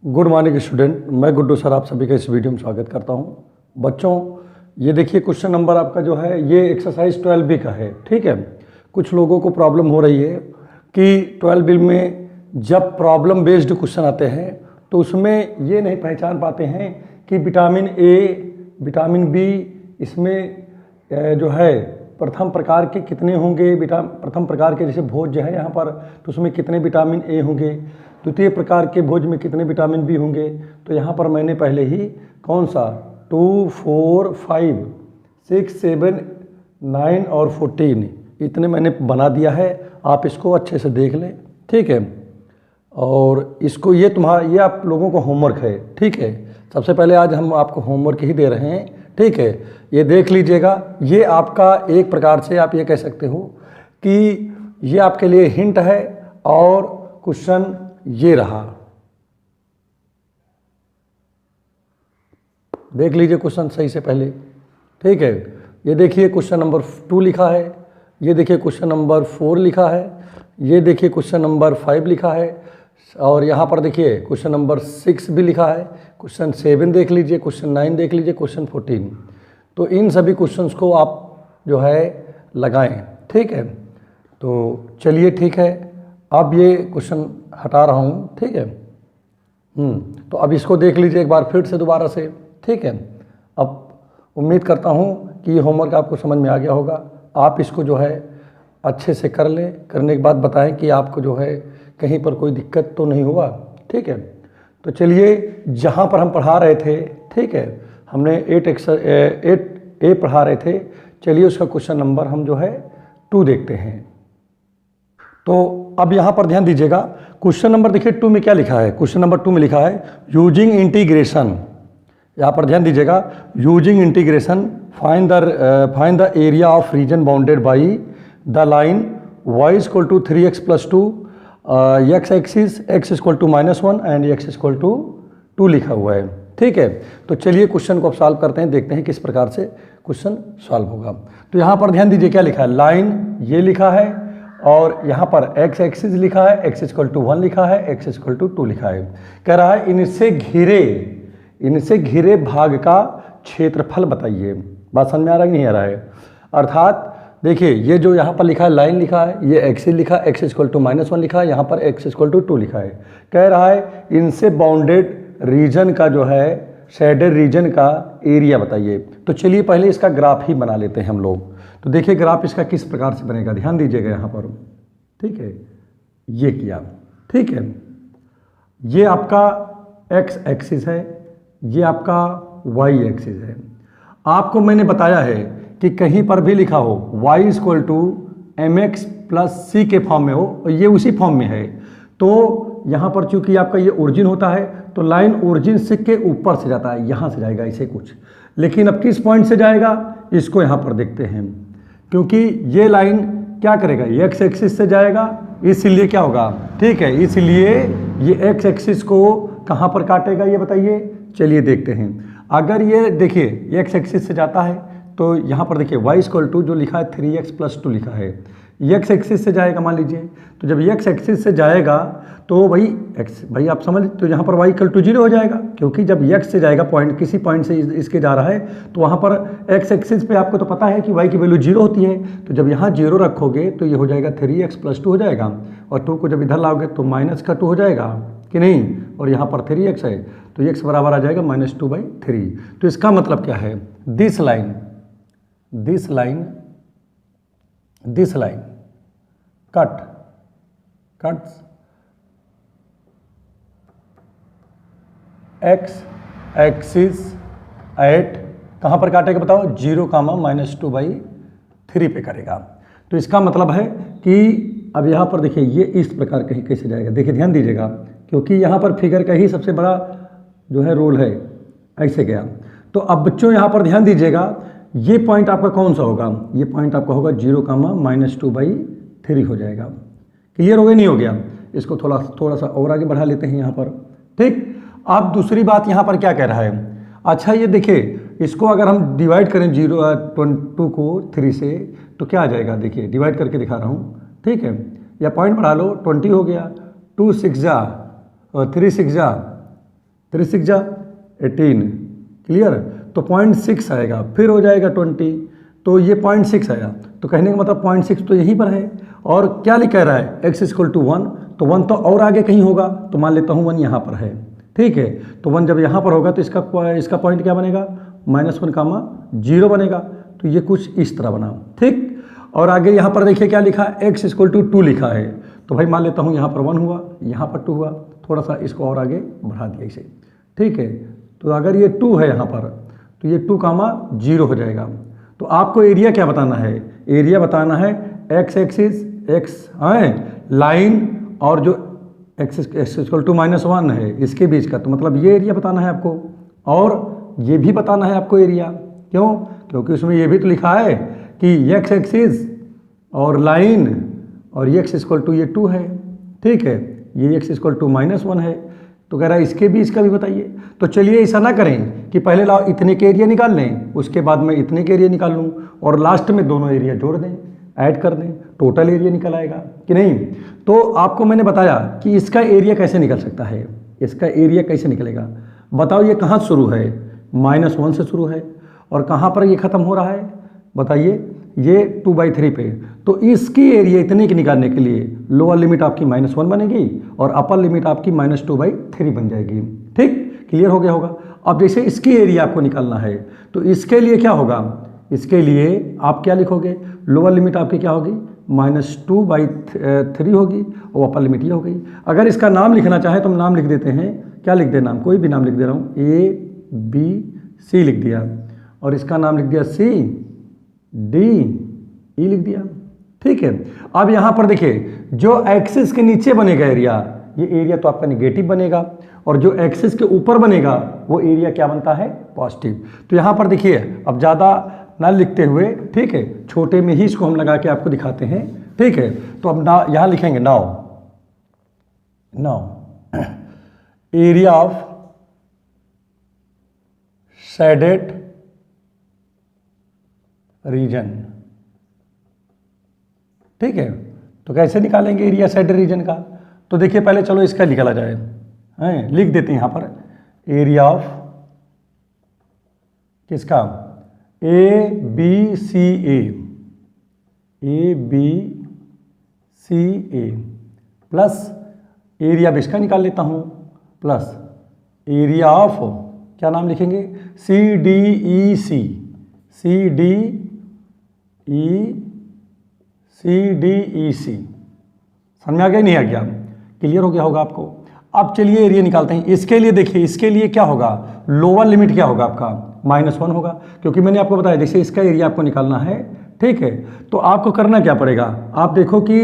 Good morning student, मैं Guddu sir आप सभी का इस वीडियो में स्वागत करता हूं। बच्चों, ये देखिए क्वेश्चन नंबर आपका जो है ये एक्सरसाइज 12B का है। ठीक है, कुछ लोगों को प्रॉब्लम हो रही है कि 12B में जब प्रॉब्लम बेस्ड क्वेश्चन आते हैं तो उसमें ये नहीं पहचान पाते हैं कि विटामिन ए, विटामिन बी इसमें जो है प्रथम प्रकार के कितने होंगे। प्रथम प्रकार के जैसे भोज्य है यहाँ पर, तो उसमें कितने विटामिन ए होंगे, द्वितीय प्रकार के भोज्य में कितने विटामिन बी होंगे। तो यहाँ पर मैंने पहले ही कौन सा 2, 4, 5, 6, 7, 9 और 14 इतने मैंने बना दिया है। आप इसको अच्छे से देख लें, ठीक है। और इसको ये आप लोगों को होमवर्क है, ठीक है। सबसे पहले आज हम आपको होमवर्क ही दे रहे हैं, ठीक है। ये देख लीजिएगा, ये आपका एक प्रकार से आप ये कह सकते हो कि ये आपके लिए हिंट है। और क्वेश्चन ये रहा, देख लीजिए क्वेश्चन सही से पहले, ठीक है। ये देखिए क्वेश्चन नंबर 2 लिखा है, ये देखिए क्वेश्चन नंबर 4 लिखा है, ये देखिए क्वेश्चन नंबर 5 लिखा है, और यहाँ पर देखिए क्वेश्चन नंबर 6 भी लिखा है, क्वेश्चन 7 देख लीजिए, क्वेश्चन 9 देख लीजिए, क्वेश्चन 14। तो इन सभी क्वेश्चंस को आप जो है लगाएं, ठीक है। तो चलिए ठीक है, अब ये क्वेश्चन हटा रहा हूँ, ठीक है। तो अब इसको देख लीजिए एक बार फिर से दोबारा से, ठीक है। अब उम्मीद करता हूँ कि ये होमवर्क आपको समझ में आ गया होगा। आप इसको जो है अच्छे से कर लें, करने के बाद बताएं कि आपको जो है कहीं पर कोई दिक्कत तो नहीं हुआ, ठीक है। तो चलिए जहाँ पर हम पढ़ा रहे थे, ठीक है, हमने 8A पढ़ा रहे थे। चलिए उसका क्वेश्चन नंबर हम जो है 2 देखते हैं। तो अब यहाँ पर ध्यान दीजिएगा, क्वेश्चन नंबर देखिए 2 में क्या लिखा है। क्वेश्चन नंबर 2 में लिखा है यूजिंग इंटीग्रेशन। यहाँ पर ध्यान दीजिएगा, using integration find the area of reason bounded by the line y = 3x + 2, x axis x = -1 and x = 2 लिखा हुआ है, ठीक है। तो चलिए क्वेश्चन को अब सॉल्व करते हैं, देखते हैं किस प्रकार से क्वेश्चन सॉल्व होगा। तो यहाँ पर ध्यान दीजिए क्या लिखा है, लाइन ये लिखा है और यहाँ पर x एक्सिस लिखा है, x = 1 लिखा है, x = 2 लिखा है। कह रहा है इनसे घिरे भाग का क्षेत्रफल बताइए। बात समझ में आ रहा है कि नहीं आ रहा है। अर्थात देखिए ये जो यहाँ पर लिखा है लाइन लिखा है, ये एक्सिस लिखा है, x = -1 लिखा है, यहाँ पर x = 2 लिखा है। कह रहा है इनसे बाउंडेड रीजन का जो है शेडेड रीजन का एरिया बताइए। तो चलिए पहले इसका ग्राफ ही बना लेते हैं हम लोग। तो देखिए ग्राफ इसका किस प्रकार से बनेगा, ध्यान दीजिएगा यहाँ पर, ठीक है। ये किया, ठीक है। ये आपका x एक्सिस है, ये आपका y एक्सिस है। आपको मैंने बताया है कि कहीं पर भी लिखा हो y = mx + c के फॉर्म में हो और ये उसी फॉर्म में है, तो यहाँ पर चूंकि आपका ये ओरिजिन होता है तो लाइन ओरिजिन से के ऊपर से जाता है, यहाँ से जाएगा इसे कुछ। लेकिन अब किस पॉइंट से जाएगा इसको यहाँ पर देखते हैं, क्योंकि ये लाइन क्या करेगा, ये x एक्सिस से जाएगा, इसलिए क्या होगा, ठीक है। इसलिए ये x एक्सिस को कहाँ पर काटेगा ये बताइए, चलिए देखते हैं। अगर ये देखिए ये x एक्सिस से जाता है तो यहाँ पर देखिए y = जो लिखा है 3x + 2 लिखा है, x एक्सिस से जाएगा मान लीजिए। तो जब x एक्सिस से जाएगा तो भाई आप समझ, तो यहाँ पर y = 0 हो जाएगा, क्योंकि जब x से जाएगा पॉइंट, किसी पॉइंट से इसके जा रहा है, तो वहाँ पर x एक्सिस पे आपको तो पता है कि y की वैल्यू 0 होती है। तो जब यहाँ 0 रखोगे तो ये हो जाएगा 3x + 2 हो जाएगा, और 2 को जब इधर लाओगे तो -2 हो जाएगा कि नहीं, और यहाँ पर 3x है तो x बराबर आ जाएगा -2/3। तो इसका मतलब क्या है, this line cuts x axis at कहाँ पर काटेगा बताओ, 0, -2/3 पे करेगा। तो इसका मतलब है कि अब यहाँ पर देखिए ये इस प्रकार कहीं कैसे जाएगा, देखिए ध्यान दीजिएगा, क्योंकि यहाँ पर फिगर का ही सबसे बड़ा जो है रोल है, ऐसे गया। तो अब बच्चों यहाँ पर ध्यान दीजिएगा, ये पॉइंट आपका कौन सा होगा, ये पॉइंट आपका होगा 0, -2/3 हो जाएगा। क्लियर हो गया, नहीं हो गया, इसको थोड़ा सा और आगे बढ़ा लेते हैं यहाँ पर, ठीक। अब दूसरी बात यहाँ पर क्या कह रहा है, अच्छा ये देखिए इसको अगर हम डिवाइड करें 2 को 3 से तो क्या आ जाएगा, देखिए डिवाइड करके दिखा रहा हूँ, ठीक है। या पॉइंट बढ़ा लो, 20 हो गया, 2 6 जा और 3 6 जा 3 6 जा 18, क्लियर। तो 0.6 आएगा, फिर हो जाएगा 20, तो ये 0.6 आया। तो कहने का मतलब 0.6 तो यहीं पर है। और क्या लिखा रहा है, x इक्वल टू 1, तो 1 तो और आगे कहीं होगा, तो मान लेता हूँ 1 यहाँ पर है, ठीक है। तो 1 जब यहाँ पर होगा तो इसका पॉइंट क्या बनेगा, -1, 0 बनेगा। तो ये कुछ इस तरह बना, ठीक। और आगे यहाँ पर देखिए क्या लिखा है, x इक्वल टू 2 लिखा है। तो भाई मान लेता हूँ यहाँ पर 1 हुआ, यहाँ पर 2 हुआ, थोड़ा सा इसको और आगे बढ़ा दिया इसे, ठीक है। तो अगर ये 2 है यहाँ पर, तो ये 2, 0 हो जाएगा। तो आपको एरिया क्या बताना है, एरिया बताना है x एक्सिस, x है लाइन, और जो x इक्वल टू -1 है इसके बीच का, तो मतलब ये एरिया बताना है आपको। और ये भी बताना है आपको एरिया, क्यों, क्योंकि उसमें ये भी तो लिखा है कि x एक्सिस और लाइन और x इक्वल टू ये 2 है, ठीक है, ये x इक्वल टू -1 है। तो कह रहा है इसके बीच का भी बताइए। तो चलिए ऐसा ना करें कि पहले लाओ इतने के एरिया निकाल लें, उसके बाद में इतने के एरिया निकाल लूँ, और लास्ट में दोनों एरिया जोड़ दें, ऐड कर दें, टोटल एरिया निकल आएगा कि नहीं। तो आपको मैंने बताया कि इसका एरिया कैसे निकल सकता है, इसका एरिया कैसे निकलेगा। बताओ ये कहाँ शुरू है, -1 से शुरू है, और कहाँ पर ये ख़त्म हो रहा है, बताइए, ये 2/3 पे। तो इसकी एरिया इतने की निकालने के लिए लोअर लिमिट आपकी -1 बनेगी और अपर लिमिट आपकी -2/3 बन जाएगी, ठीक, क्लियर हो गया होगा। अब जैसे इसकी एरिया आपको निकालना है, तो इसके लिए क्या होगा, इसके लिए आप क्या लिखोगे, लोअर लिमिट आपकी क्या होगी, -2/3 होगी, और अपर लिमिट ये हो गई। अगर इसका नाम लिखना चाहे तो हम नाम लिख देते हैं, क्या लिख दे, नाम कोई भी नाम लिख दे रहा हूँ, ABC लिख दिया, और इसका नाम लिख दिया CDE लिख दिया, ठीक है। अब यहाँ पर देखिए जो एक्सिस के नीचे बनेगा एरिया, ये एरिया तो आपका निगेटिव बनेगा, और जो एक्सिस के ऊपर बनेगा वो एरिया क्या बनता है, पॉजिटिव। तो यहाँ पर देखिए, अब ज़्यादा ना लिखते हुए, ठीक है, छोटे में ही इसको हम लगा के आपको दिखाते हैं, ठीक है। तो अब ना यहाँ लिखेंगे now area of shaded reason, ठीक है। तो कैसे निकालेंगे एरिया शेडेड रीजन का, तो देखिए पहले चलो इसका निकाला जाए, हैं, लिख देते हैं यहाँ पर एरिया ऑफ किसका, ABCA प्लस एरिया अब इसका निकाल लेता हूँ, प्लस एरिया ऑफ क्या नाम लिखेंगे, CDEC समझ में आ गया, नहीं आ गया, क्लियर हो गया होगा आपको। अब चलिए एरिया निकालते हैं। इसके लिए देखिए, इसके लिए क्या होगा, लोअर लिमिट क्या होगा आपका, -1 होगा, क्योंकि मैंने आपको बताया जैसे इसका एरिया आपको निकालना है, ठीक है। तो आपको करना क्या पड़ेगा, आप देखो कि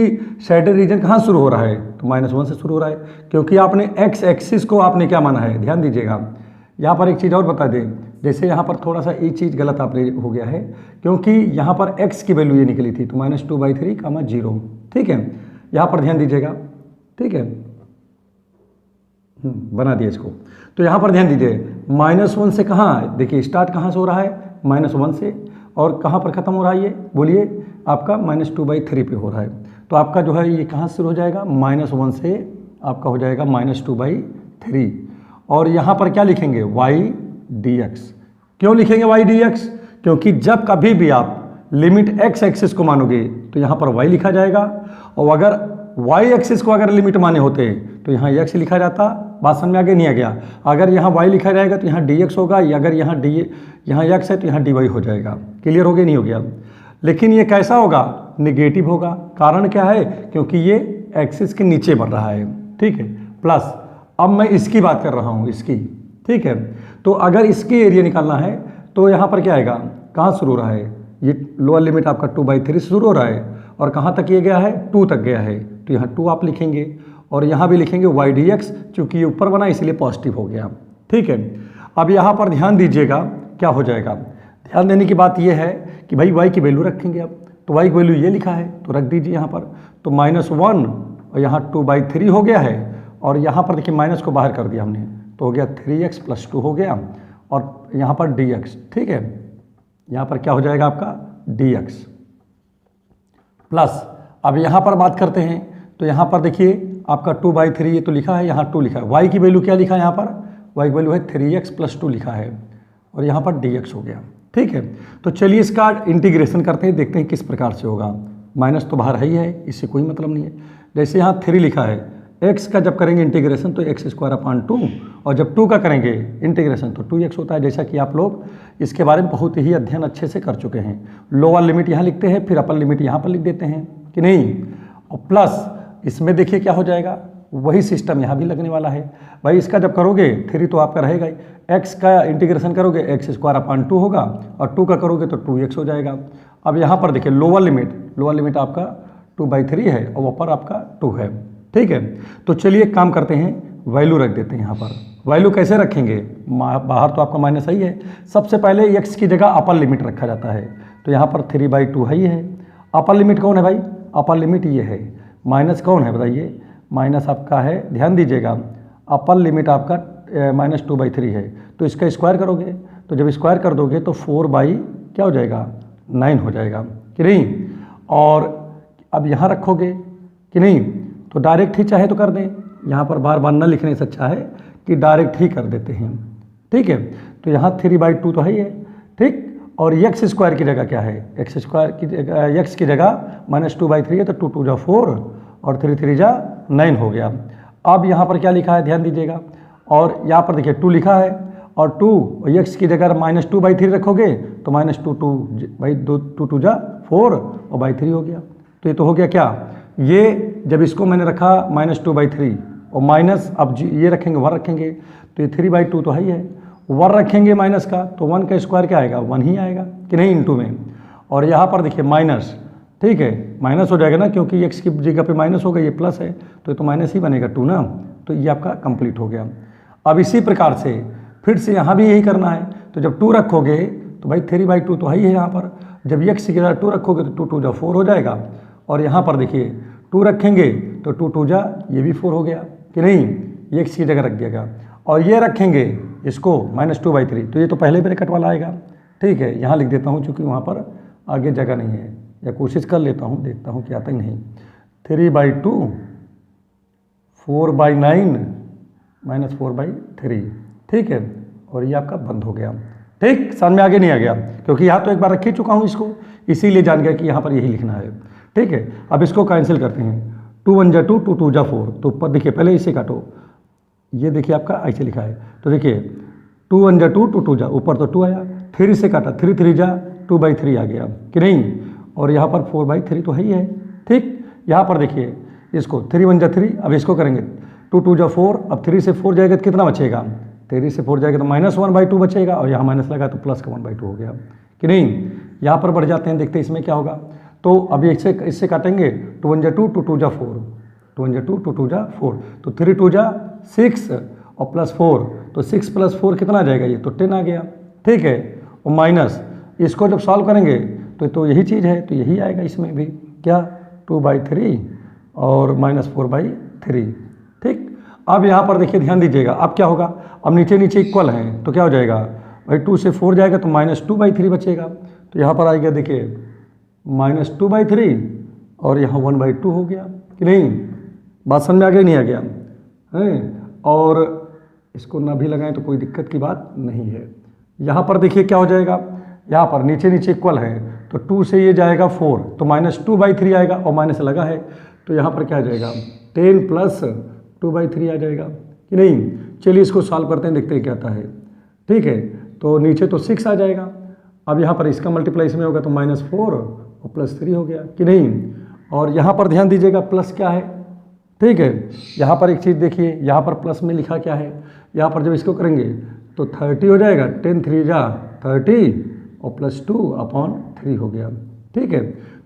शेडेड रीजन कहाँ शुरू हो रहा है, तो -1 से शुरू हो रहा है, क्योंकि आपने x एक्सिस को आपने क्या माना है, ध्यान दीजिएगा। यहाँ पर एक चीज़ और बता दें, जैसे यहाँ पर थोड़ा सा एक चीज़ गलत आपने हो गया है, क्योंकि यहाँ पर x की वैल्यू ये निकली थी, तो -2/3, 0, ठीक है। यहाँ पर ध्यान दीजिएगा, ठीक है, बना दिया इसको। तो यहाँ पर ध्यान दीजिए, -1 से कहाँ, देखिए स्टार्ट कहाँ से हो रहा है, -1 से, और कहाँ पर ख़त्म हो रहा है ये, बोलिए, आपका -2/3 पे हो रहा है। तो आपका जो है ये कहाँ से शुरू हो जाएगा, -1 से आपका हो जाएगा -2/3, और यहाँ पर क्या लिखेंगे, y/dx। क्यों लिखेंगे y/dx, क्योंकि जब कभी भी आप लिमिट x एक्सिस को मानोगे तो यहाँ पर y लिखा जाएगा, और अगर y एक्सिस को अगर लिमिट माने होते तो यहाँ x लिखा जाता। बात समझ में आगे, नहीं आ गया। अगर यहाँ y लिखा जाएगा तो यहाँ dx होगा, या अगर यहाँ x है तो यहाँ dy हो जाएगा। क्लियर हो गया, नहीं हो गया। लेकिन ये कैसा होगा, निगेटिव होगा। कारण क्या है, क्योंकि ये एक्सिस के नीचे बढ़ रहा है, ठीक है। प्लस अब मैं इसकी बात कर रहा हूँ, इसकी, ठीक है। तो अगर इसकी एरिया निकालना है तो यहाँ पर क्या आएगा, कहाँ शुरू हो रहा है, ये लोअर लिमिट आपका 2/3 से शुरू हो रहा है, और कहाँ तक ये गया है, 2 तक गया है, तो यहाँ 2 आप लिखेंगे, और यहाँ भी लिखेंगे y/dx, चूँकि ये ऊपर बना इसलिए पॉजिटिव हो गया, ठीक है। अब यहाँ पर ध्यान दीजिएगा क्या हो जाएगा। ध्यान देने की बात ये है कि भाई y की वैल्यू रखेंगे अब, तो y की वैल्यू ये लिखा है तो रख दीजिए यहाँ पर। तो -1 और यहाँ 2/3 हो गया है, और यहाँ पर देखिए माइनस को बाहर कर दिया हमने, तो हो गया 3x + 2 हो गया, और यहाँ पर dx, ठीक है। यहाँ पर क्या हो जाएगा आपका dx प्लस, अब यहाँ पर बात करते हैं तो यहाँ पर देखिए आपका 2/3 ये तो लिखा है, यहाँ 2 लिखा है। y की वैल्यू क्या लिखा है यहाँ पर, y की वैल्यू है 3x + 2 लिखा है और यहाँ पर dx हो गया। ठीक है, तो चलिए इसका इंटीग्रेशन करते हैं, देखते हैं किस प्रकार से होगा। माइनस तो बाहर है ही है, इससे कोई मतलब नहीं है। जैसे यहाँ 3 लिखा है, x का जब करेंगे इंटीग्रेशन तो x² और जब 2 का करेंगे इंटीग्रेशन तो 2x होता है। जैसा कि आप लोग इसके बारे में बहुत ही अध्ययन अच्छे से कर चुके हैं। लोअर लिमिट यहाँ लिखते हैं, फिर अपर लिमिट यहाँ पर लिख देते हैं कि नहीं, और प्लस इसमें देखिए क्या हो जाएगा, वही सिस्टम यहाँ भी लगने वाला है। भाई इसका जब करोगे 3 तो आपका रहेगा ही, x का इंटीग्रेशन करोगे x² होगा और 2 का करोगे तो 2x हो जाएगा। अब यहाँ पर देखिए लोअर लिमिट आपका 2/3 है और ऊपर आपका 2 है। ठीक है, तो चलिए एक काम करते हैं, वैल्यू रख देते हैं यहाँ पर। वैल्यू कैसे रखेंगे, बाहर तो आपका माइनस ही है। सबसे पहले x की जगह अपर लिमिट रखा जाता है, तो यहाँ पर 3/2 ही है। अपर लिमिट कौन है भाई, अपर लिमिट ये है। माइनस कौन है बताइए, माइनस आपका है, ध्यान दीजिएगा, अपर लिमिट आपका -2/3 है। तो इसका स्क्वायर करोगे, तो जब स्क्वायर कर दोगे तो 4 क्या हो जाएगा, 9 हो जाएगा कि नहीं। और अब यहाँ रखोगे कि नहीं, तो डायरेक्ट ही चाहे तो कर दें, यहाँ पर बार बार न लिखने से अच्छा है कि डायरेक्ट ही कर देते हैं। ठीक है, तो यहाँ 3/2 तो है ही है। ठीक, और x² की जगह क्या है, x की जगह -2/3 है, तो 2 2 जा 4 और 3 3 जा 9 हो गया। अब यहाँ पर क्या लिखा है, ध्यान दीजिएगा, और यहाँ पर देखिए 2 लिखा है और 2 x की जगह -2/3 रखोगे तो -2 2 जा 4 और /3 हो गया। तो ये तो हो गया क्या, ये जब इसको मैंने रखा -2/3 और माइनस, अब ये रखेंगे 1 रखेंगे तो ये 3/2 तो है ही है। 1 रखेंगे माइनस का तो 1 का स्क्वायर क्या आएगा, 1 ही आएगा कि नहीं, इंटू में। और यहाँ पर देखिए माइनस, ठीक है, माइनस हो जाएगा ना, क्योंकि x की जगह पे माइनस होगा, ये प्लस है तो ये तो माइनस ही बनेगा 2 ना, तो ये आपका कंप्लीट हो गया। अब इसी प्रकार से फिर से यहाँ भी यही करना है, तो जब 2 रखोगे तो भाई 3/2 तो है ही है यहाँ पर। जब x की जगह 2 रखोगे तो 2 2 जा 4 हो जाएगा। और यहाँ पर देखिए 2 रखेंगे तो 2 2 जा, ये भी 4 हो गया कि नहीं, ये x की जगह रख दिएगा। और ये रखेंगे इसको -2/3, तो ये तो पहले ब्रैकेट वाला आएगा। ठीक है, यहाँ लिख देता हूँ चूँकि वहाँ पर आगे जगह नहीं है, या कोशिश कर लेता हूँ, देखता हूँ कि आता ही नहीं। 3/2 4/9 -4/3, ठीक है, और ये आपका बंद हो गया। ठीक, समझ में आगे नहीं आ गया, क्योंकि यहाँ तो एक बार रख ही चुका हूँ इसको, इसीलिए जान गया कि यहाँ पर यही लिखना है। ठीक है, अब इसको कैंसिल करते हैं, 2 1 जा 2 2 2 जा 4, तो ऊपर देखिए पहले इसे काटो, ये देखिए आपका ऐसे लिखा है, तो देखिए 2 1 जा 2 2 2 जा, ऊपर तो 2 आया, 3 से काटा, 3 3 जा 2/3 आ गया कि नहीं, और यहाँ पर 4/3 तो है ही है। ठीक, यहाँ पर देखिए इसको 3 1 जा 3, अब इसको करेंगे 2 2 जा 4, अब 3 से 4 जाएगा तो कितना बचेगा, 3 से 4 जाएगा तो -1/2 बचेगा, और यहाँ माइनस लगा तो प्लस का 1/2 हो गया कि नहीं। यहाँ पर बढ़ जाते हैं, देखते हैं इसमें क्या होगा। तो अभी इससे काटेंगे, 2 1 जा 2 2 2 जा 4, 2 1 जा 2 2 2 जा 4, तो 3 2 जा 6 और +4, तो 6 + 4 कितना आ जाएगा, ये तो 10 आ गया। ठीक है, और माइनस इसको जब सॉल्व करेंगे तो यही चीज़ है, तो यही आएगा इसमें भी, क्या 2/3 और -4/3। ठीक, अब यहाँ पर देखिए ध्यान दीजिएगा, अब क्या होगा, अब नीचे इक्वल हैं तो क्या हो जाएगा भाई, 2 से 4 जाएगा तो -2/3 बचेगा, तो यहाँ पर आएगा देखिए -2/3 और यहाँ 1/2 हो गया कि नहीं। बात समझ में आ गया नहीं आ गया है, और इसको ना भी लगाएं तो कोई दिक्कत की बात नहीं है। यहाँ पर देखिए क्या हो जाएगा, यहाँ पर नीचे इक्वल है तो 2 से ये जाएगा 4 तो -2/3 आएगा, और माइनस लगा है तो यहाँ पर क्या आ जाएगा 10 + 2/3 आ जाएगा कि नहीं। चलिए इसको सॉल्व करते हैं, देखते हैं क्या आता है। ठीक है, तो नीचे तो 6 आ जाएगा, अब यहाँ पर इसका मल्टीप्लाई इसमें होगा तो -4 और +3 हो गया कि नहीं। और यहाँ पर ध्यान दीजिएगा प्लस क्या है, ठीक है, यहाँ पर एक चीज़ देखिए, यहाँ पर प्लस में लिखा क्या है, यहाँ पर जब इसको करेंगे तो 30 हो जाएगा, 10 3 जा 30 और +2/3 हो गया। ठीक है,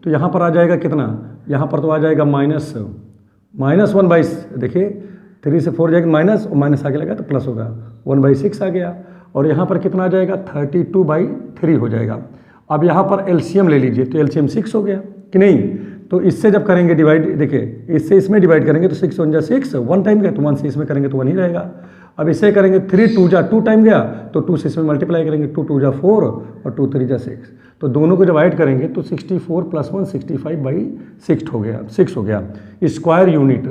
तो यहाँ पर आ जाएगा कितना, यहाँ पर तो आ जाएगा -1/, देखिए 3 से 4 जाएगा माइनस, और माइनस आगे लगा तो प्लस होगा, 1/6 आ गया, और यहाँ पर कितना आ जाएगा 32/3 हो जाएगा। अब यहाँ पर एलसीएम ले लीजिए, तो एलसीएम 6 हो गया कि नहीं। तो इससे जब करेंगे डिवाइड, देखिए इससे इसमें डिवाइड करेंगे तो 6 1 जा 6, 1 टाइम गया तो 1 से इसमें करेंगे तो 1 ही रहेगा। अब इससे करेंगे 3 2 जा 2 टाइम गया तो 2 से इसमें मल्टीप्लाई करेंगे, 2 2 जा 4 और 2 3 जा 6, तो दोनों को जब ऐड करेंगे तो 64 + 1 65/6 हो गया, 6 हो गया। स्क्वायर यूनिट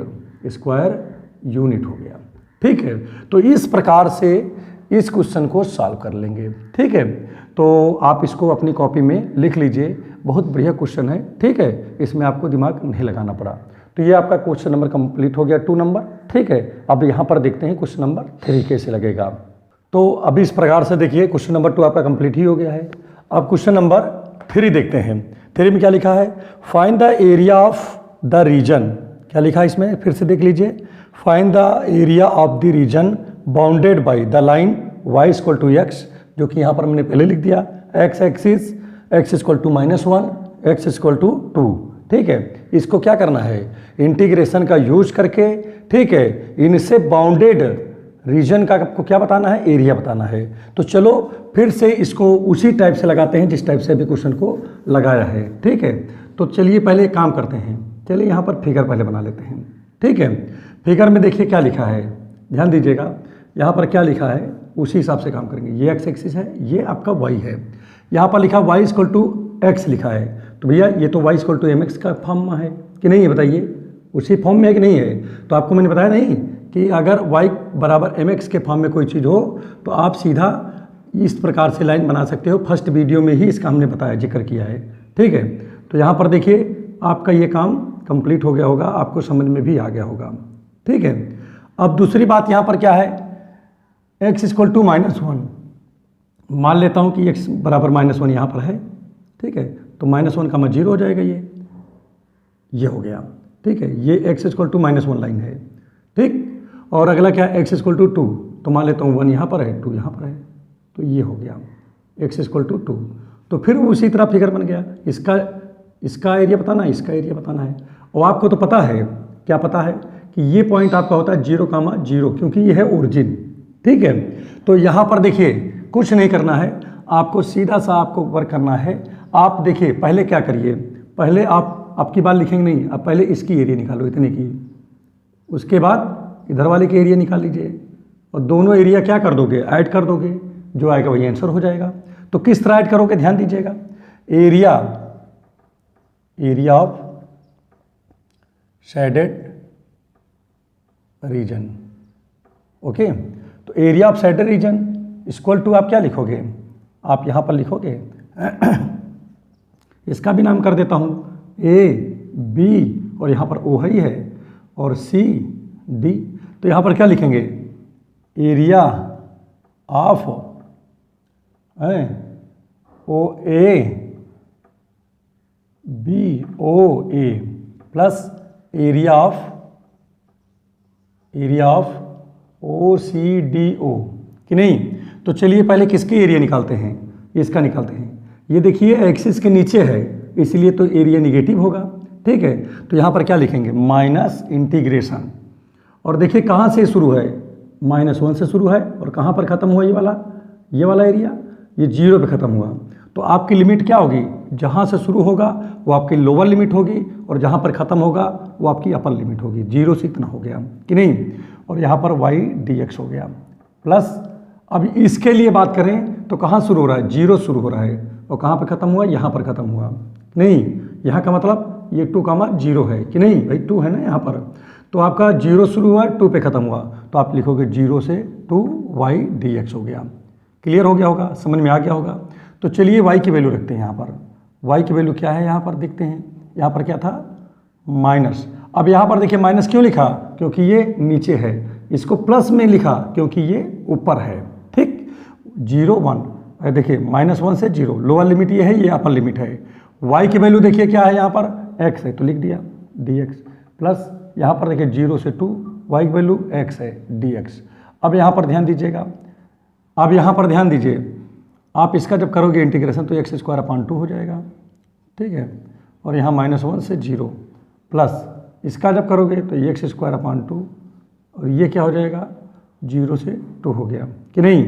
हो गया। ठीक है, तो इस प्रकार से इस क्वेश्चन को सॉल्व कर लेंगे। ठीक है, तो आप इसको अपनी कॉपी में लिख लीजिए, बहुत बढ़िया क्वेश्चन है। ठीक है, इसमें आपको दिमाग नहीं लगाना पड़ा। तो ये आपका क्वेश्चन नंबर कंप्लीट हो गया 2 नंबर। ठीक है, अब यहाँ पर देखते हैं क्वेश्चन नंबर 3 कैसे लगेगा। तो अभी इस प्रकार से देखिए क्वेश्चन नंबर 2 आपका कंप्लीट ही हो गया है। अब क्वेश्चन नंबर 3 देखते हैं। 3 में क्या लिखा है, find the area of the region. क्या लिखा है इसमें, फिर से देख लीजिए, find the area of the region bounded by the line y equal to x, जो कि यहाँ पर मैंने पहले लिख दिया, x axis x equal to -1 x equal to 2। ठीक है, इसको क्या करना है, इंटीग्रेशन का यूज करके, ठीक है, इनसे बाउंडेड रीजन का आपको क्या बताना है, एरिया बताना है। तो चलो फिर से इसको उसी टाइप से लगाते हैं जिस टाइप से अभी क्वेश्चन को लगाया है। ठीक है, तो चलिए पहले एक काम करते हैं, चलिए यहाँ पर फिगर पहले बना लेते हैं। ठीक है, फिगर में देखिए क्या लिखा है, ध्यान दीजिएगा, यहाँ पर क्या लिखा है उसी हिसाब से काम करेंगे। ये x एक्सिस है, ये आपका y है, यहाँ पर लिखा y इक्वल टू x लिखा है, तो भैया ये तो y इक्वल टू mx का फॉर्म में है कि नहीं है, बताइए, उसी फॉर्म में है कि नहीं है। तो आपको मैंने बताया नहीं कि अगर y बराबर mx के फॉर्म में कोई चीज़ हो तो आप सीधा इस प्रकार से लाइन बना सकते हो। फर्स्ट वीडियो में ही इसका हमने बताया, जिक्र किया है। ठीक है, तो यहाँ पर देखिए आपका ये काम कंप्लीट हो गया होगा, आपको समझ में भी आ गया होगा। ठीक है, अब दूसरी बात यहाँ पर क्या है, x इक्वल टू -1, मान लेता हूँ कि x बराबर -1 यहाँ पर है। ठीक है, तो -1 का 0 हो जाएगा, ये हो गया। ठीक है, ये x इक्वल टू -1 लाइन है। ठीक, और अगला क्या है, x इक्वल टू 2, तो मान लेता हूँ 1 यहाँ पर है 2 यहाँ पर है, तो ये हो गया x इक्वल टू 2। तो फिर उसी तरह फिगर बन गया, इसका एरिया बताना है, इसका एरिया बताना है। और आपको तो पता है, क्या पता है कि ये पॉइंट आपका होता है 0,0, क्योंकि ये है ओरिजिन। ठीक है, तो यहाँ पर देखिए कुछ नहीं करना है, आपको सीधा सा आपको वर्क करना है। आप देखिए पहले क्या करिए, पहले आप आपकी बात लिखेंगे नहीं, आप पहले इसकी एरिया निकालो, इतने की, उसके बाद इधर वाले की एरिया निकाल लीजिए और दोनों एरिया क्या कर दोगे, ऐड कर दोगे, जो आएगा वही आंसर हो जाएगा। तो किस तरह ऐड करोगे, ध्यान दीजिएगा, area of shaded region. Okay, तो area of shaded region equal to आप क्या लिखोगे, आप यहाँ पर लिखोगे इसका भी नाम कर देता हूँ ए बी, और यहाँ पर ओ ही है, और सी डी। तो यहाँ पर क्या लिखेंगे, area of O A B O A plus area of O C D O, कि नहीं। तो चलिए पहले किसके एरिया निकालते हैं, इसका निकालते हैं। ये देखिए एक्सिस के नीचे है, इसलिए तो एरिया निगेटिव होगा। ठीक है, तो यहाँ पर क्या लिखेंगे, माइनस इंटीग्रेशन, और देखिए कहाँ से शुरू है, -1 से शुरू है, और कहाँ पर ख़त्म हुआ, ये वाला एरिया, ये 0 पे ख़त्म हुआ। तो आपकी लिमिट क्या होगी, जहाँ से शुरू होगा वो आपकी लोअर लिमिट होगी, और जहाँ पर ख़त्म होगा वो आपकी अपर लिमिट होगी। 0 से इतना हो गया कि नहीं, और यहाँ पर y dx हो गया प्लस। अब इसके लिए बात करें तो कहाँ शुरू हो रहा है, 0 शुरू हो रहा है, और कहाँ पर ख़त्म हुआ, यहाँ पर ख़त्म हुआ। नहीं, यहाँ का मतलब ये 2,0 है कि नहीं, भाई 2 है ना यहाँ पर। तो आपका 0 शुरू हुआ, 2 पे ख़त्म हुआ, तो आप लिखोगे 0 से 2 y dx हो गया। क्लियर हो गया होगा, समझ में आ गया होगा। तो चलिए y की वैल्यू रखते हैं यहाँ पर। y की वैल्यू क्या है यहाँ पर देखते हैं, यहाँ पर क्या था, माइनस। अब यहाँ पर देखिए माइनस क्यों लिखा, क्योंकि ये नीचे है, इसको प्लस में लिखा क्योंकि ये ऊपर है। ठीक, 0 1, देखिए -1 से 0, लोअर लिमिट ये है, ये अपर लिमिट है। y की वैल्यू देखिए क्या है, यहाँ पर x है तो लिख दिया dx, प्लस यहाँ पर देखिए 0 से 2, y की वैल्यू x है dx। अब यहाँ पर ध्यान दीजिएगा, अब यहाँ पर ध्यान दीजिए, आप इसका जब करोगे इंटीग्रेशन तो x² 2 हो जाएगा। ठीक है, और यहाँ -1 से 0, प्लस इसका जब करोगे तो x² 2, और ये क्या हो जाएगा, 0 से 2 हो गया कि नहीं।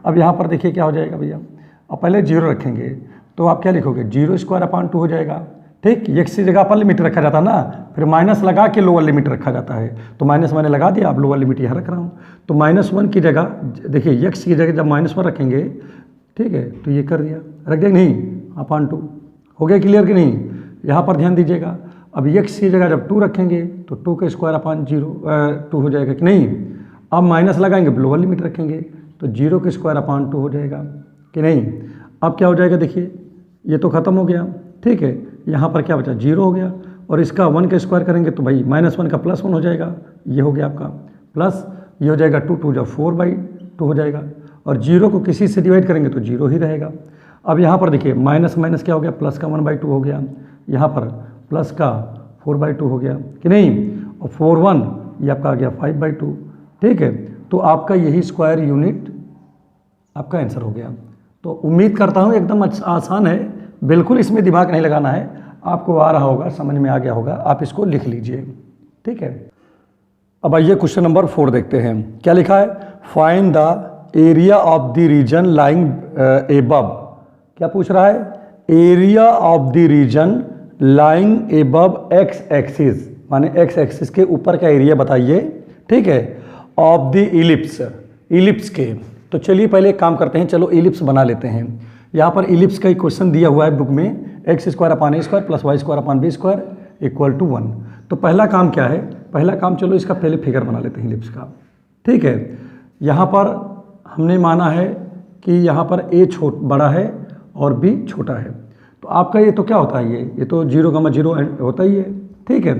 अब यहाँ पर देखिए क्या हो जाएगा भैया, अब पहले 0 रखेंगे तो आप क्या लिखोगे, 0² 2 हो जाएगा। ठीक, x की जगह अपर लिमिट रखा जाता है ना, फिर माइनस लगा के लोअर लिमिट रखा जाता है, तो माइनस मैंने लगा दिया, अब लोअर लिमिट यहाँ रख रहा हूँ। तो -1 की जगह देखिए x की जगह जब -1 रखेंगे, ठीक है, तो ये कर दिया, रख दिया नहीं, 2 हो गया। क्लियर कि नहीं, यहाँ पर ध्यान दीजिएगा। अब x की जगह जब 2 रखेंगे तो 2² 2 हो जाएगा कि नहीं। अब माइनस लगाएंगे, लोअर लिमिट रखेंगे, तो 0 के स्क्वायर अपान 2 हो जाएगा कि नहीं। अब क्या हो जाएगा, देखिए ये तो ख़त्म हो गया, ठीक है। यहाँ पर क्या बचा, 0 हो गया, और इसका 1 का स्क्वायर करेंगे तो भाई -1 का +1 हो जाएगा, ये हो गया आपका, प्लस ये हो जाएगा 2 2 4/2 हो जाएगा, और 0 को किसी से डिवाइड करेंगे तो 0 ही रहेगा। अब यहाँ पर देखिए माइनस माइनस क्या हो गया, प्लस का 1/2 हो गया, यहाँ पर प्लस का 4/2 हो गया कि नहीं, और 4 1 ये आपका आ गया 5/2, ठीक है। तो आपका यही स्क्वायर यूनिट आपका आंसर हो गया। तो उम्मीद करता हूँ एकदम आसान है, बिल्कुल इसमें दिमाग नहीं लगाना है, आपको आ रहा होगा, समझ में आ गया होगा, आप इसको लिख लीजिए, ठीक है। अब आइए क्वेश्चन नंबर 4 देखते हैं, क्या लिखा है, find the area of the region lying above. क्या पूछ रहा है, area of the region lying above x axis, माने एक्स एक्सिस के ऊपर का एरिया बताइए, ठीक है, ऑफ द इलिप्स, इलिप्स के। तो चलिए पहले एक काम करते हैं, चलो इलिप्स बना लेते हैं। यहाँ पर इलिप्स का एक क्वेश्चन दिया हुआ है बुक में, x² अपान a² + y² अपान b² = 1। तो पहला काम क्या है, पहला काम चलो इसका पहले फिगर बना लेते हैं इलिप्स का, ठीक है। यहाँ पर हमने माना है कि यहाँ पर a बड़ा है और b छोटा है, तो आपका ये तो क्या होता है, ये तो 0,0 होता ही है, ठीक है।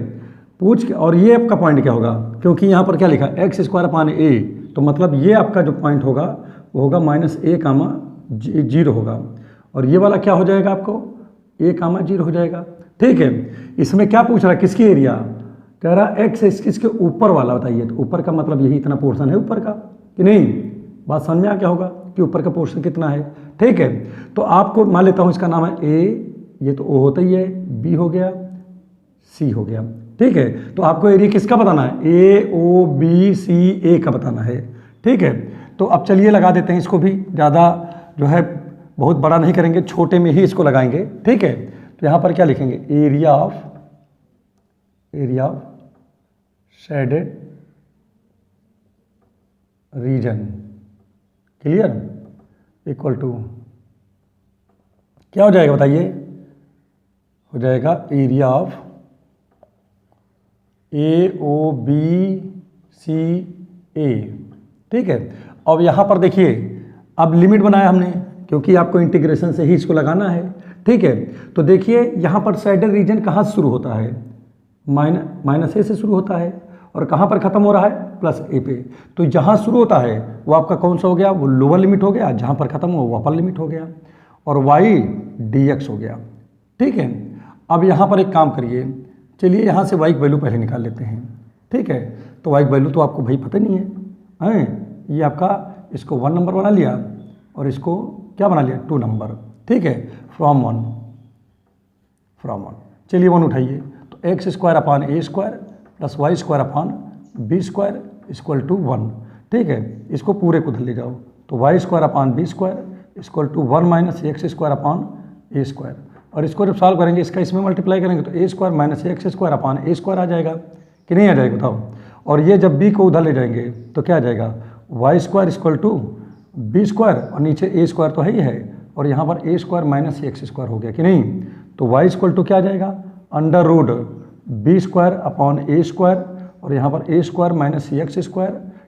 पूछ के, और ये आपका पॉइंट क्या होगा, क्योंकि यहाँ पर क्या लिखा है x² अपान a, तो मतलब ये आपका जो पॉइंट होगा वो होगा -a,0 होगा, और ये वाला क्या हो जाएगा आपको a,0 हो जाएगा, ठीक है। इसमें क्या पूछ रहा है, किसकी एरिया, कह रहा है एक्स इसके ऊपर वाला बताइए, तो ऊपर का मतलब यही इतना पोर्शन है ऊपर का कि नहीं, बात समझ में आ क्या होगा कि ऊपर का पोर्शन कितना है, ठीक है। तो आपको मान लेता हूँ इसका नाम है ए, ये तो ओ होता ही है, बी हो गया, सी हो गया, ठीक है। तो आपको एरिया किसका बताना है, ए ओ बी सी ए का बताना है, ठीक है। तो अब चलिए लगा देते हैं इसको भी, ज़्यादा जो है बहुत बड़ा नहीं करेंगे, छोटे में ही इसको लगाएंगे, ठीक है। तो यहाँ पर क्या लिखेंगे, area of shaded region, clear, equal to क्या हो जाएगा बताइए, हो जाएगा area of A O B C A, ठीक है। अब यहाँ पर देखिए, अब लिमिट बनाया हमने, क्योंकि आपको इंटीग्रेशन से ही इसको लगाना है, ठीक है। तो देखिए यहाँ पर शेडेड रीजन कहाँ से शुरू होता है, -a से शुरू होता है, और कहाँ पर ख़त्म हो रहा है, +a पे। तो जहाँ शुरू होता है वो आपका कौन सा हो गया, वो लोअर लिमिट हो गया, जहाँ पर ख़त्म हो वो अपर लिमिट हो गया, और y dx हो गया, ठीक है। अब यहाँ पर एक काम करिए, चलिए यहाँ से y की वैल्यू पहले निकाल लेते हैं, ठीक है। तो y की वैल्यू तो आपको भाई पता नहीं है, ये आपका, इसको 1 नंबर बना लिया और इसको क्या बना लिया, 2 नंबर, ठीक है। फ्रॉम 1, चलिए 1 उठाइए, तो x² अपान a² + y² अपान b² = 1, ठीक है। इसको पूरे को धर ले जाओ, तो y² अपान b² = 1 - x² अपान a², और इसको जब सॉल्व करेंगे, इसका इसमें मल्टीप्लाई करेंगे तो a² - x² अपान a² आ जाएगा कि नहीं आ जाएगा बताओ। और ये जब b को उधर ले जाएंगे तो क्या आ जाएगा, y² = b², और नीचे a² तो है ही है, और यहाँ पर a² - x² हो गया कि नहीं। तो y = क्या आ जाएगा, √b² अपान a², और यहाँ पर a² - x²,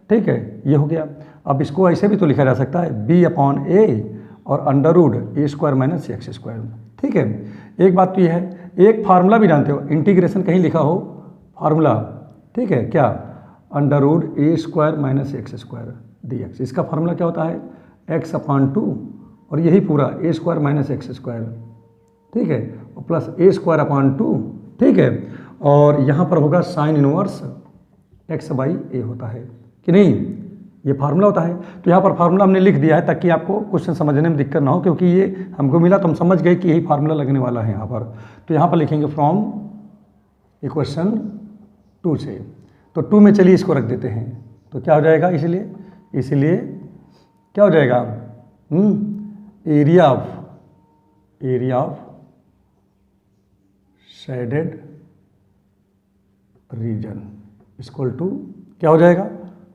ठीक है, ये हो गया। अब इसको ऐसे भी तो लिखा जा सकता है b अपान a और √a² - x², ठीक है। एक बात तो ये है, एक फार्मूला भी जानते हो, इंटीग्रेशन कहीं लिखा हो फार्मूला, ठीक है, क्या, √a² - x² dx, इसका फार्मूला क्या होता है, x अपान 2 और यही पूरा a² - x², ठीक है, और प्लस a² अपान 2, ठीक है। और यहाँ पर होगा साइन इनवर्स x/a होता है कि नहीं, ये फार्मूला होता है। तो यहाँ पर फार्मूला हमने लिख दिया है ताकि आपको क्वेश्चन समझने में दिक्कत ना हो, क्योंकि ये हमको मिला तो हम समझ गए कि यही फार्मूला लगने वाला है यहाँ पर। तो यहाँ पर लिखेंगे फ्रॉम इक्वेशन 2 से, तो 2 में चलिए इसको रख देते हैं, तो क्या हो जाएगा, इसलिए क्या हो जाएगा, एरिया ऑफ शेडेड रीजन = क्या हो जाएगा,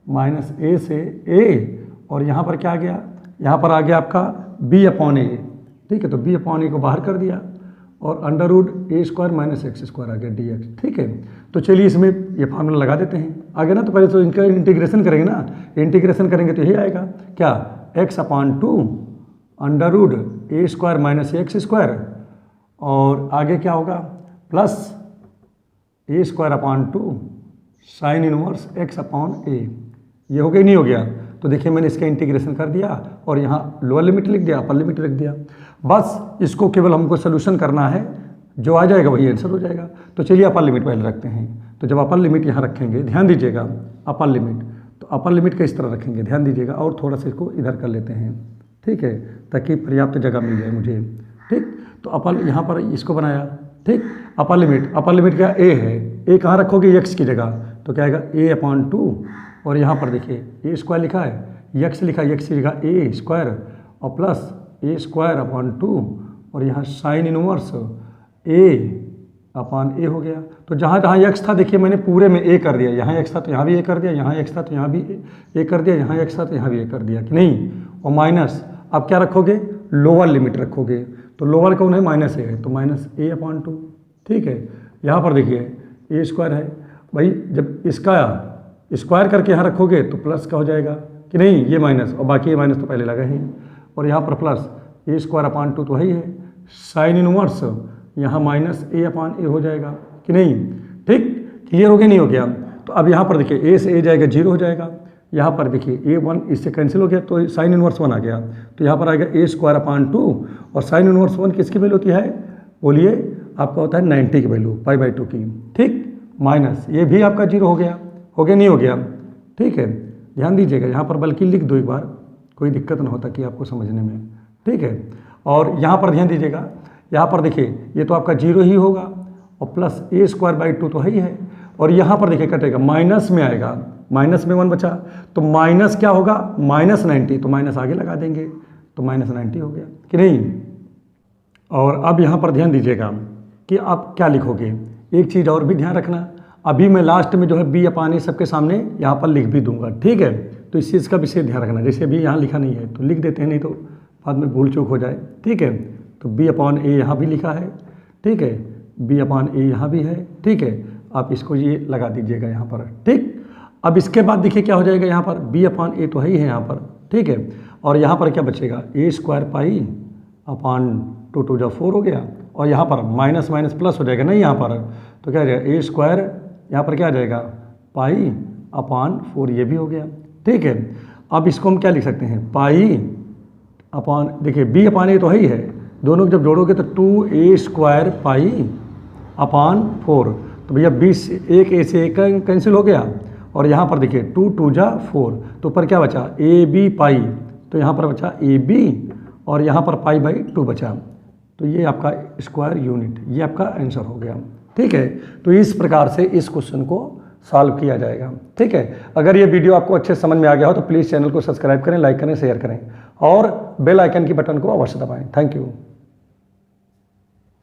-a से a, और यहाँ पर क्या आ गया, यहाँ पर आ गया आपका b अपान a, ठीक है। तो b अपान a को बाहर कर दिया, और under root a square minus x square आ गया डी एक्स। ठीक है, तो चलिए इसमें ये फार्मूला लगा देते हैं आगे ना। तो पहले तो इनका इंटीग्रेशन करेंगे ना, इंटीग्रेशन करेंगे तो यही आएगा क्या, x upon two under root a square minus x square, और आगे क्या होगा plus a square upon two sine inverse x upon a. ये हो गया नहीं हो गया, तो देखिए मैंने इसका इंटीग्रेशन कर दिया और यहाँ लोअर लिमिट लिख दिया, अपर लिमिट लिख दिया। बस इसको केवल हमको सोल्यूशन करना है, जो आ जाएगा वही आंसर हो जाएगा। तो चलिए अपर लिमिट पहले रखते हैं। तो जब अपर लिमिट यहाँ रखेंगे, ध्यान दीजिएगा अपर लिमिट, तो अपर लिमिट का इस तरह रखेंगे, ध्यान दीजिएगा, और थोड़ा सा इसको इधर कर लेते हैं, ठीक है, ताकि पर्याप्त जगह मिल जाए मुझे। ठीक, तो अपर यहाँ पर इसको बनाया, ठीक, अपर लिमिट क्या ए है, ए कहाँ रखोगे, एक्स की जगह, तो क्या आएगा ए अपॉन टू, और यहाँ पर देखिए ए स्क्वायर लिखा है, एक्स लिखा है, एक्स की जगह ए स्क्वायर और plus a square upon two, और यहाँ साइन इनवर्स ए अपॉन ए हो गया। तो जहाँ जहाँ एक्स था देखिए मैंने पूरे में ए कर दिया, यहाँ एक्स था तो यहाँ भी ए कर दिया, यहाँ एक्स था तो यहाँ भी ए कर दिया, यहाँ एक्स था तो यहाँ भी ए कर दिया कि नहीं, और माइनस अब क्या रखोगे, लोअर लिमिट रखोगे, तो लोअर कौन है, माइनस ए है, तो माइनस ए अपॉन टू। ठीक है, यहाँ पर देखिए ए स्क्वायर है भाई, जब इसका स्क्वायर करके यहाँ रखोगे तो प्लस का हो जाएगा कि नहीं, ये माइनस, और बाकी ये माइनस तो पहले लगा ही, और यहाँ पर plus a square upon two तो वही है, साइन इनवर्स यहाँ माइनस ए अपॉन ए हो जाएगा कि नहीं। ठीक, क्लियर हो गया नहीं हो गया। तो अब यहाँ पर देखिए ए से ए जाएगा, जीरो हो जाएगा, यहाँ पर देखिए ए वन इससे कैंसिल हो गया, तो साइन इनवर्स वन आ गया, तो यहाँ पर आएगा ए स्क्वायर अपॉन टू, और साइन इनवर्स वन किसकी वैल्यू होती है, बोलिए, आपका होता है 90 की वैल्यू, पाई बाई टू की। ठीक, माइनस ये भी आपका जीरो हो गया नहीं हो गया। ठीक है, ध्यान दीजिएगा यहाँ पर, बल्कि लिख दो एक बार, कोई दिक्कत ना होता कि आपको समझने में। ठीक है, और यहाँ पर ध्यान दीजिएगा, यहाँ पर देखिए ये तो आपका जीरो ही होगा, और plus a square by two तो है ही है, और यहाँ पर देखिए कटेगा, माइनस में आएगा, माइनस में वन बचा, तो माइनस क्या होगा, माइनस 90, तो माइनस आगे लगा देंगे, तो माइनस 90 हो गया कि नहीं। और अब यहाँ पर ध्यान दीजिएगा कि आप क्या लिखोगे, एक चीज़ और भी ध्यान रखना, अभी मैं लास्ट में जो है बी अपान ए सबके सामने यहाँ पर लिख भी दूंगा। ठीक है, तो इस चीज़ का विशेष ध्यान रखना, जैसे अभी यहाँ लिखा नहीं है तो लिख देते हैं, नहीं तो बाद में भूल चूक हो जाए। ठीक है, तो बी अपान ए यहाँ भी लिखा है, ठीक है, बी अपान ए यहाँ भी है। ठीक है, आप इसको ये लगा दीजिएगा यहाँ पर। ठीक, अब इसके बाद देखिए क्या हो जाएगा, यहाँ पर बी अपान ए तो है ही है यहाँ पर। ठीक है, और यहाँ पर क्या बचेगा, a square pi upon two two जा 4 हो गया, और यहाँ पर माइनस माइनस प्लस हो जाएगा नहीं यहाँ पर, तो क्या हो जाएगा, ए स्क्वायर यहाँ पर क्या आ जाएगा, पाई अपान 4, ये भी हो गया। ठीक है, अब इसको हम क्या लिख सकते हैं, पाई अपान, देखिए बी अपान ए तो है ही है, दोनों को जब जोड़ोगे तो 2a स्क्वायर पाई अपान 4, तो भैया 20 एक ए से एक कैंसिल हो गया, और यहाँ पर देखिए 2 2 जा 4, तो ऊपर क्या बचा, ए बी पाई, तो यहाँ पर बचा ए बी, और यहाँ पर पाई बाई 2 बचा, तो ये आपका स्क्वायर यूनिट, ये आपका आंसर हो गया। ठीक है, तो इस प्रकार से इस क्वेश्चन को सॉल्व किया जाएगा। ठीक है, अगर ये वीडियो आपको अच्छे समझ में आ गया हो तो प्लीज़ चैनल को सब्सक्राइब करें, लाइक करें, शेयर करें, और बेल आइकन की बटन को अवश्य दबाएं। Thank you.